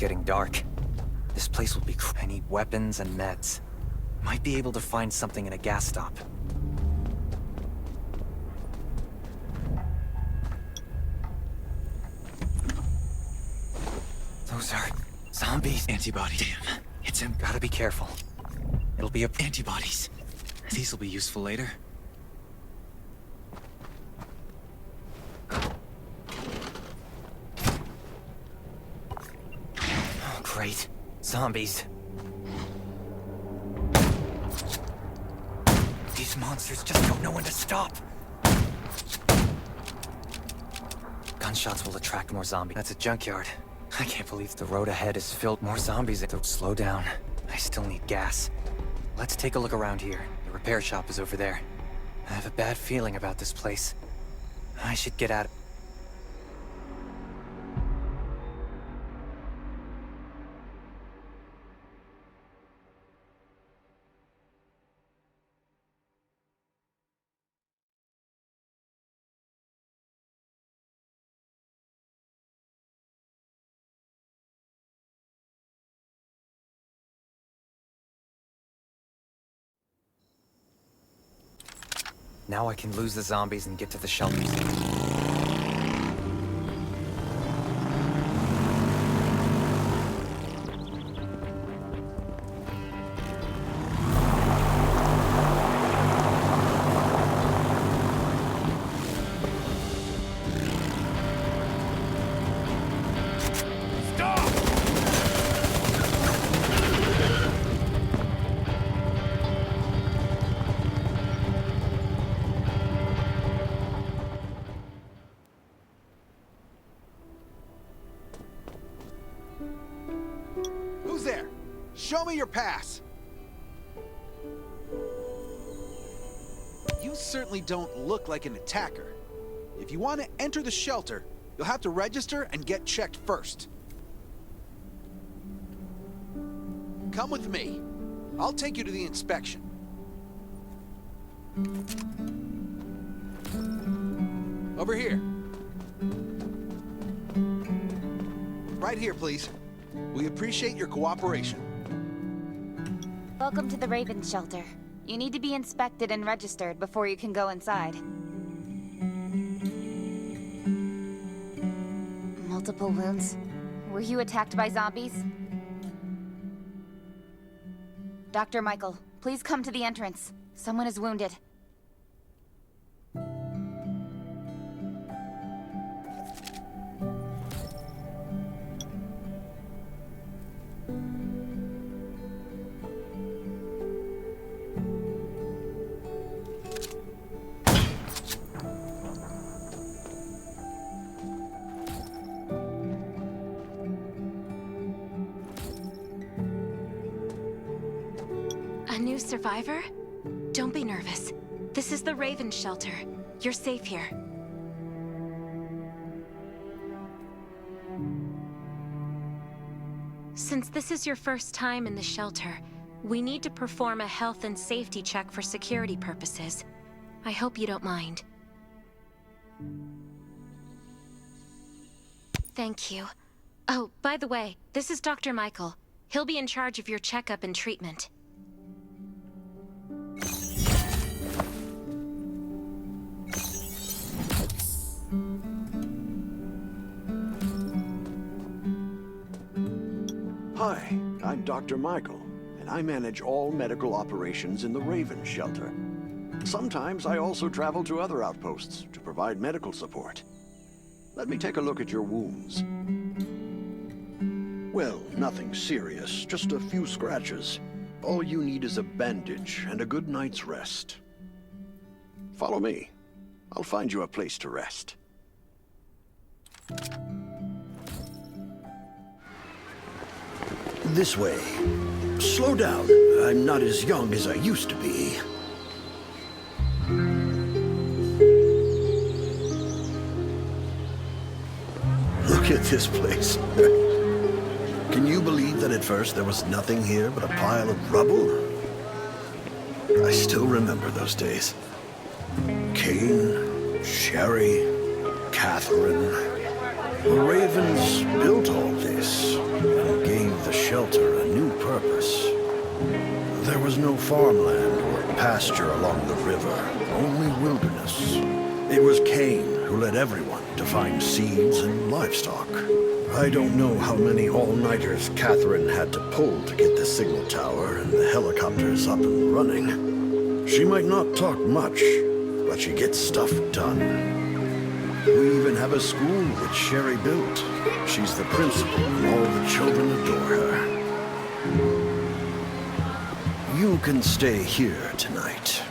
getting dark. This place will be... I need weapons and meds. Might be able to find something in a gas stop. Those are zombies. Antibody. Damn. It's him. Gotta be careful. It'll be a... Antibodies. These will be useful later. Oh, great. Zombies. These monsters just don't know when to stop. Gunshots will attract more zombies. That's a junkyard. I can't believe the road ahead is filled more zombies. Slow down. I still need gas. Let's take a look around here. The repair shop is over there. I have a bad feeling about this place. I should get out. Now I can lose the zombies and get to the shelters. Show me your pass. You certainly don't look like an attacker. If you want to enter the shelter, you'll have to register and get checked first. Come with me. I'll take you to the inspection. Over here. Right here, please. We appreciate your cooperation. Welcome to the Raven Shelter. You need to be inspected and registered before you can go inside. Multiple wounds. Were you attacked by zombies? Dr. Michael, please come to the entrance. Someone is wounded. A new survivor? Don't be nervous. This is the Raven Shelter. You're safe here. Since this is your first time in the shelter, we need to perform a health and safety check for security purposes. I hope you don't mind. Thank you. Oh, by the way, this is Dr. Michael. He'll be in charge of your checkup and treatment. Hi, I'm Dr. Michael, and I manage all medical operations in the Raven Shelter. Sometimes I also travel to other outposts to provide medical support. Let me take a look at your wounds. Well, nothing serious, just a few scratches. All you need is a bandage and a good night's rest. Follow me. I'll find you a place to rest. This way. Slow down. I'm not as young as I used to be. Look at this place. Can you believe that at first there was nothing here but a pile of rubble? I still remember those days. Kane, Sherry, Catherine. The Ravens built all this and gave the shelter a new purpose. There was no farmland or pasture along the river, only wilderness. It was Cain who led everyone to find seeds and livestock. I don't know how many all-nighters Catherine had to pull to get the signal tower and the helicopters up and running. She might not talk much, but she gets stuff done. We even have a school that Sherry built. She's the principal, and all the children adore her. You can stay here tonight.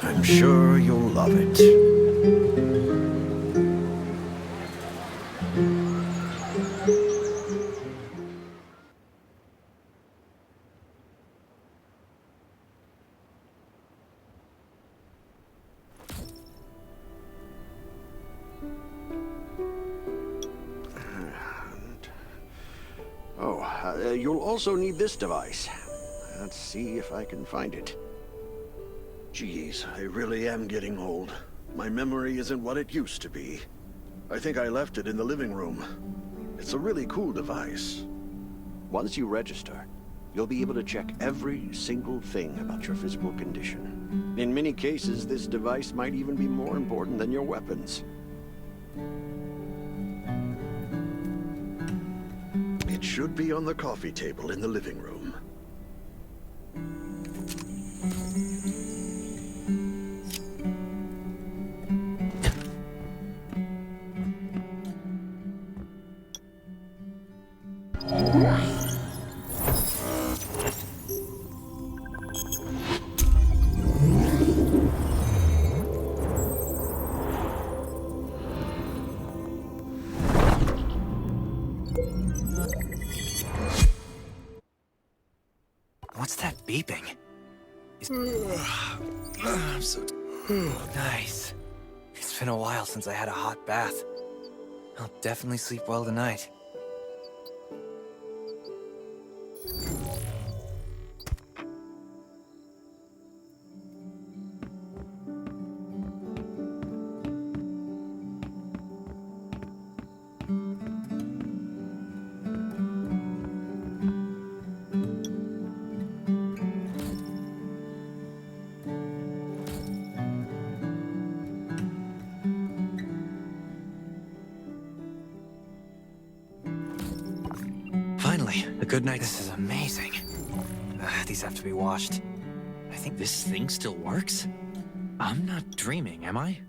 I'm sure you'll love it. You'll also need this device. Let's see if I can find it. Geez, I really am getting old. My memory isn't what it used to be. I think I left it in the living room. It's a really cool device. Once you register, you'll be able to check every single thing about your physical condition. In many cases, this device might even be more important than your weapons. It should be on the coffee table in the living room. What's that beeping? I'm so nice. It's been a while since I had a hot bath. I'll definitely sleep well tonight. Finally, a good night. This is amazing. These have to be washed. I think this thing still works? I'm not dreaming, am I?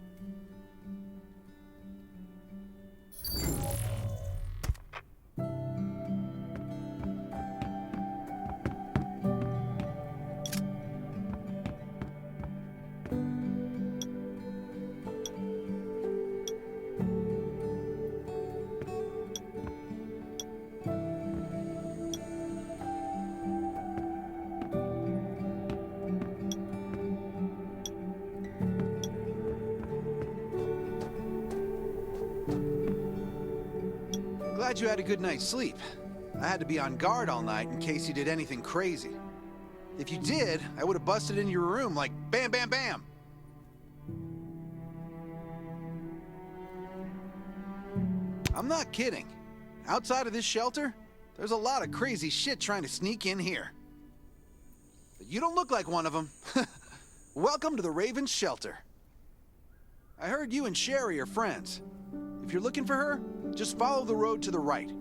Glad you had a good night's sleep. I had to be on guard all night in case you did anything crazy. If you did, I would have busted into your room like bam, bam, bam. I'm not kidding. Outside of this shelter, there's a lot of crazy shit trying to sneak in here. But you don't look like one of them. Welcome to the Raven's shelter. I heard you and Sherry are friends. If you're looking for her, just follow the road to the right.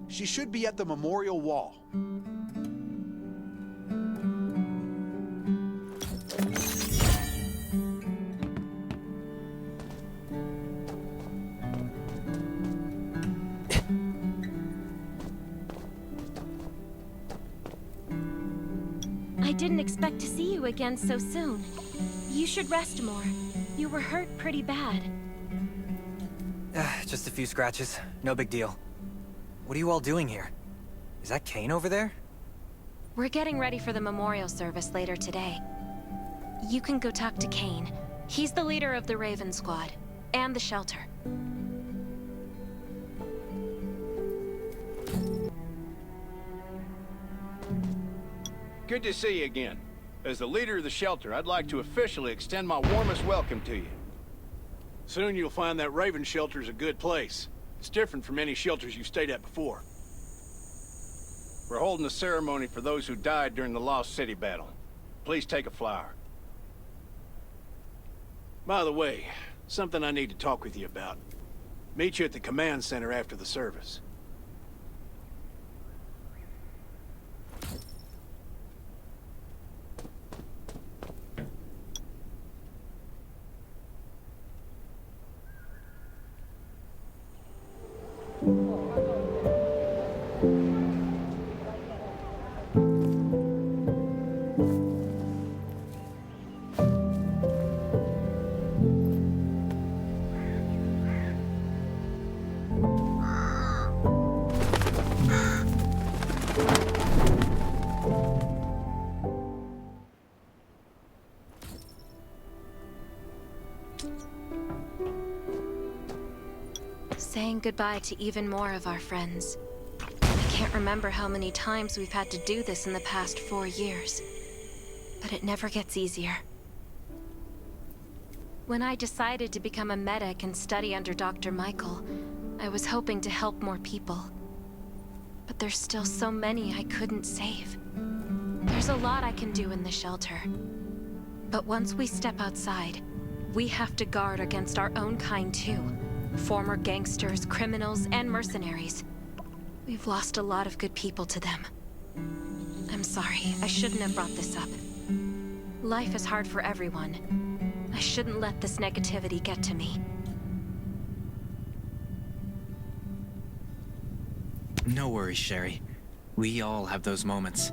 She should be at the memorial wall. I didn't expect to see you again so soon. You should rest more. You were hurt pretty bad. Just a few scratches. No big deal. What are you all doing here? Is that Cain over there? We're getting ready for the memorial service later today. You can go talk to Cain. He's the leader of the Raven Squad, and the shelter. Good to see you again. As the leader of the shelter, I'd like to officially extend my warmest welcome to you. Soon you'll find that Raven shelter's a good place. It's different from any shelters you've stayed at before. We're holding a ceremony for those who died during the Lost City battle. Please take a flower. By the way, something I need to talk with you about. Meet you at the command center after the service. Saying goodbye to even more of our friends. I can't remember how many times we've had to do this in the past 4 years. But it never gets easier. When I decided to become a medic and study under Dr. Michael, I was hoping to help more people. But there's still so many I couldn't save. There's a lot I can do in the shelter. But once we step outside, we have to guard against our own kind too. Former gangsters, criminals, and mercenaries. We've lost a lot of good people to them. I'm sorry, I shouldn't have brought this up. Life is hard for everyone. I shouldn't let this negativity get to me. No worries, Sherry. We all have those moments.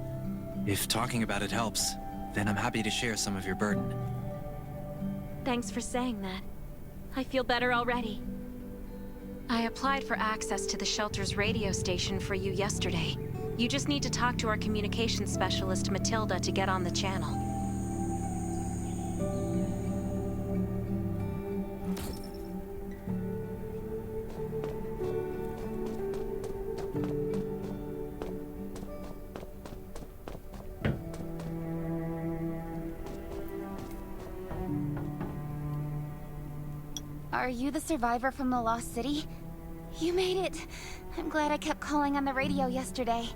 If talking about it helps, then I'm happy to share some of your burden. Thanks for saying that. I feel better already. I applied for access to the shelter's radio station for you yesterday. You just need to talk to our communications specialist, Matilda, to get on the channel. Are you the survivor from the Lost City? You made it! I'm glad I kept calling on the radio yesterday.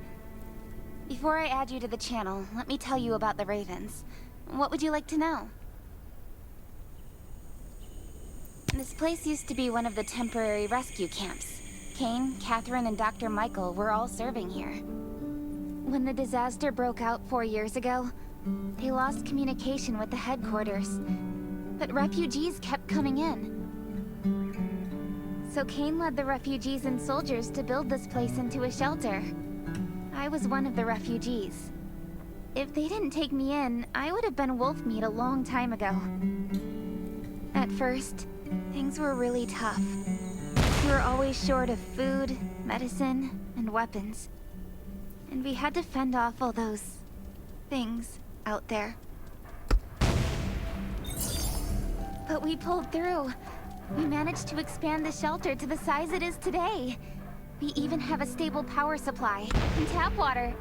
Before I add you to the channel, let me tell you about the Ravens. What would you like to know? This place used to be one of the temporary rescue camps. Kane, Catherine, and Dr. Michael were all serving here. When the disaster broke out 4 years ago, they lost communication with the headquarters. But refugees kept coming in. So Kane led the refugees and soldiers to build this place into a shelter. I was one of the refugees. If they didn't take me in, I would have been wolf meat a long time ago. At first, things were really tough. We were always short of food, medicine, and weapons. And we had to fend off all those things out there. But we pulled through. We managed to expand the shelter to the size it is today. We even have a stable power supply and tap water.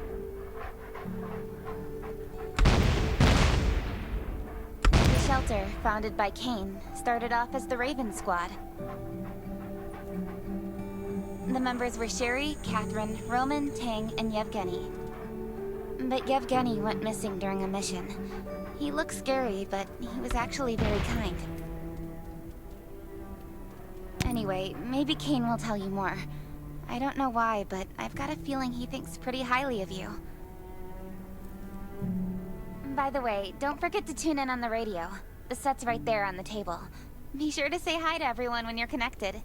The shelter, founded by Kane, started off as the Raven Squad. The members were Sherry, Catherine, Roman, Tang, and Yevgeny. But Yevgeny went missing during a mission. He looked scary, but he was actually very kind. Anyway, maybe Kane will tell you more. I don't know why, but I've got a feeling he thinks pretty highly of you. By the way, don't forget to tune in on the radio. The set's right there on the table. Be sure to say hi to everyone when you're connected.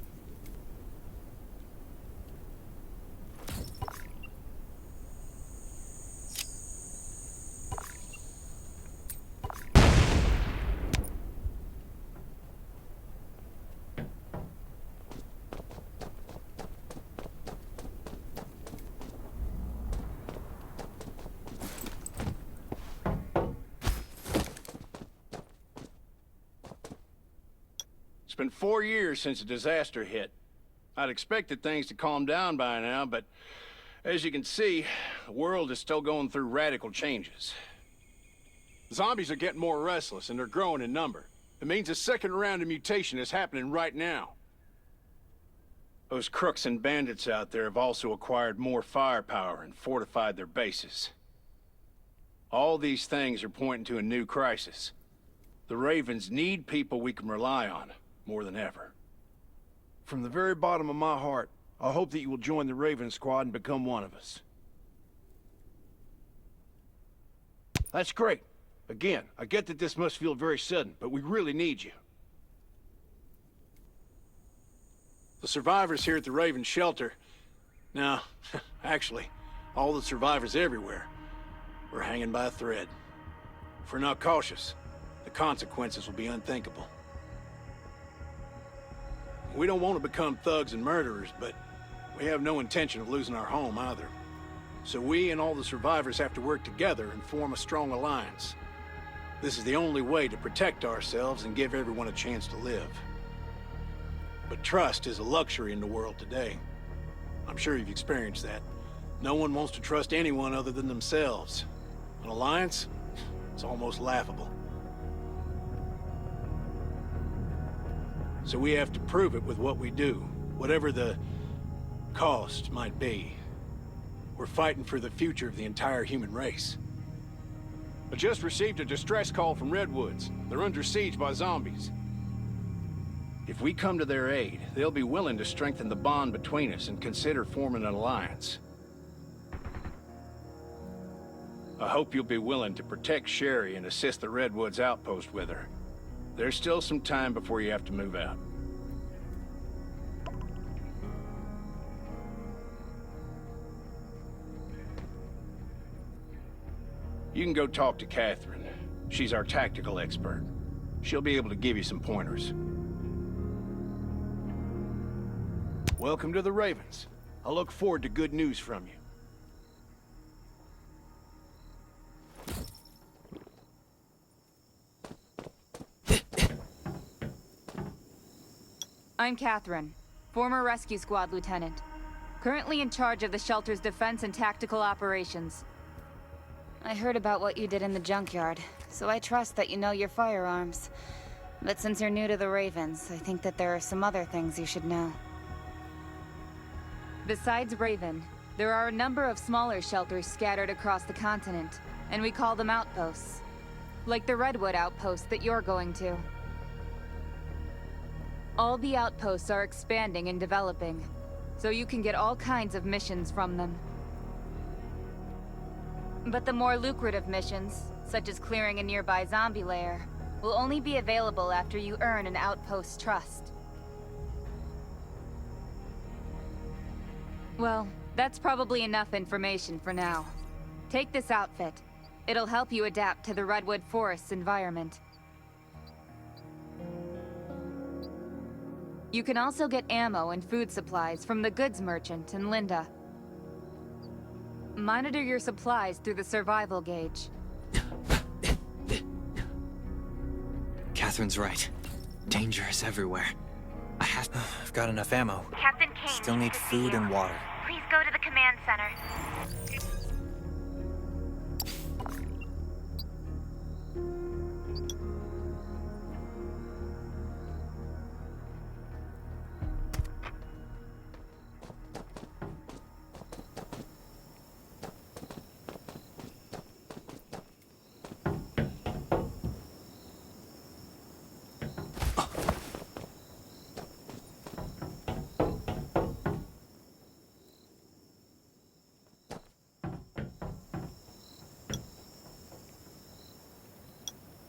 It's been 4 years since the disaster hit. I'd expected things to calm down by now, but as you can see, the world is still going through radical changes. Zombies are getting more restless, and they're growing in number. It means a second round of mutation is happening right now. Those crooks and bandits out there have also acquired more firepower and fortified their bases. All these things are pointing to a new crisis. The Ravens need people we can rely on, more than ever. From the very bottom of my heart, I hope that you will join the Raven Squad and become one of us. That's great. Again, I get that this must feel very sudden, but we really need you. The survivors here at the Raven Shelter... No, actually, all the survivors everywhere. We're hanging by a thread. If we're not cautious, the consequences will be unthinkable. We don't want to become thugs and murderers, but we have no intention of losing our home either. So we and all the survivors have to work together and form a strong alliance. This is the only way to protect ourselves and give everyone a chance to live. But trust is a luxury in the world today. I'm sure you've experienced that. No one wants to trust anyone other than themselves. An alliance? It's almost laughable. So we have to prove it with what we do, whatever the cost might be. We're fighting for the future of the entire human race. I just received a distress call from Redwoods. They're under siege by zombies. If we come to their aid, they'll be willing to strengthen the bond between us and consider forming an alliance. I hope you'll be willing to protect Sherry and assist the Redwoods outpost with her. There's still some time before you have to move out. You can go talk to Catherine. She's our tactical expert. She'll be able to give you some pointers. Welcome to the Ravens. I look forward to good news from you. I'm Catherine, former rescue squad lieutenant. Currently in charge of the shelter's defense and tactical operations. I heard about what you did in the junkyard, so I trust that you know your firearms. But since you're new to the Ravens, I think that there are some other things you should know. Besides Raven, there are a number of smaller shelters scattered across the continent, and we call them outposts. Like the Redwood outpost that you're going to. All the outposts are expanding and developing, so you can get all kinds of missions from them. But the more lucrative missions, such as clearing a nearby zombie lair, will only be available after you earn an outpost's trust. Well, that's probably enough information for now. Take this outfit. It'll help you adapt to the Redwood Forest's environment. You can also get ammo and food supplies from the goods merchant in Linda. Monitor your supplies through the survival gauge. Catherine's right. Danger is everywhere. I've got enough ammo. Captain Kane. Still need food and water. Please go to the command center.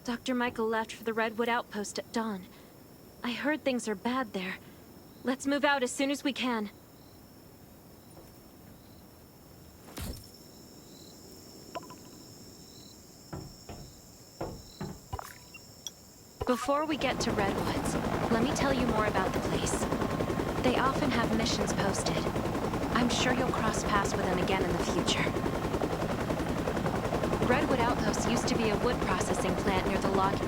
Dr. Michael left for the Redwood outpost at dawn. I heard things are bad there. Let's move out as soon as we can. Before we get to Redwoods, let me tell you more about the place. They often have missions posted. I'm sure you'll cross paths with them again in the future. Redwood Outpost used to be a wood processing plant near the log.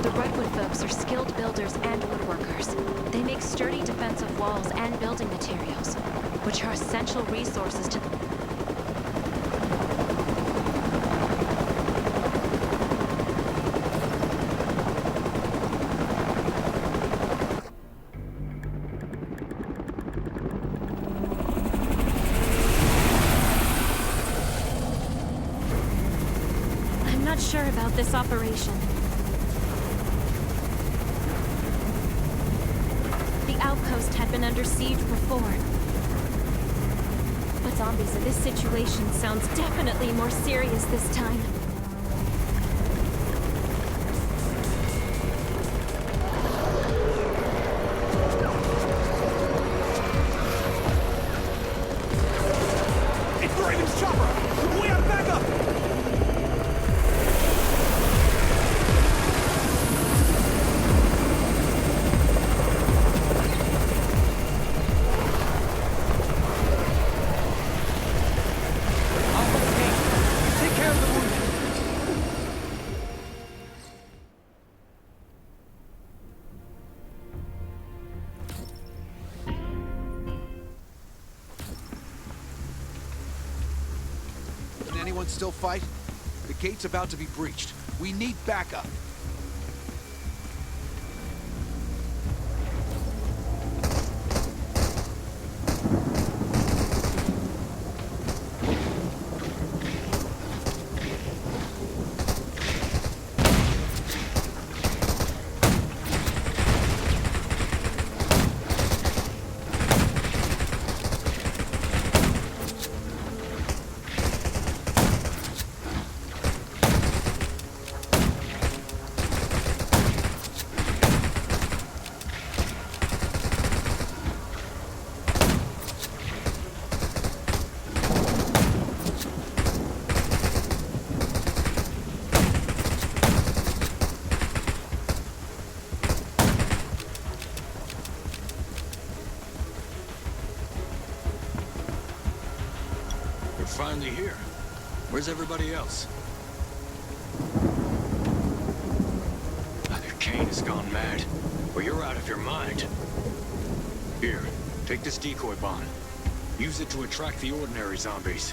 The Redwood folks are skilled builders and woodworkers. They make sturdy defensive walls and building materials, which are essential resources to... of this operation. The outpost had been under siege before. But zombies in this situation sounds definitely more serious this time. It's the Raven's chopper! We have backup! Take care of the wounded. Can anyone still fight? The gate's about to be breached. We need backup. You're finally here. Where's everybody else? Either Kane has gone mad, or you're out of your mind. Here, take this decoy bomb. Use it to attract the ordinary zombies.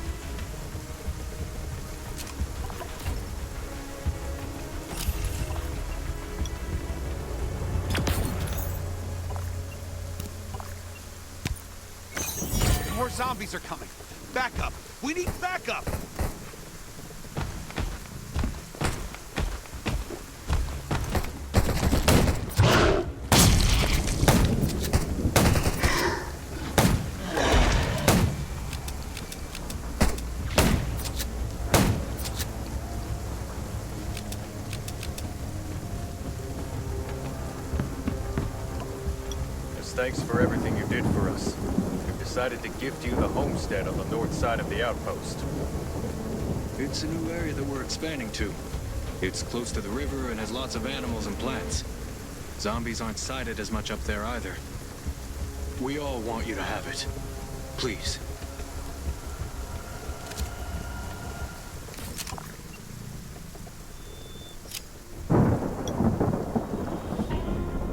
More zombies are coming. Backup! We need backup! As thanks for everything you did for us, we've decided to gift you the homestead on the north side of the outpost. It's a new area that we're expanding to. It's close to the river and has lots of animals and plants. Zombies aren't sighted as much up there either. We all want you to have it. Please,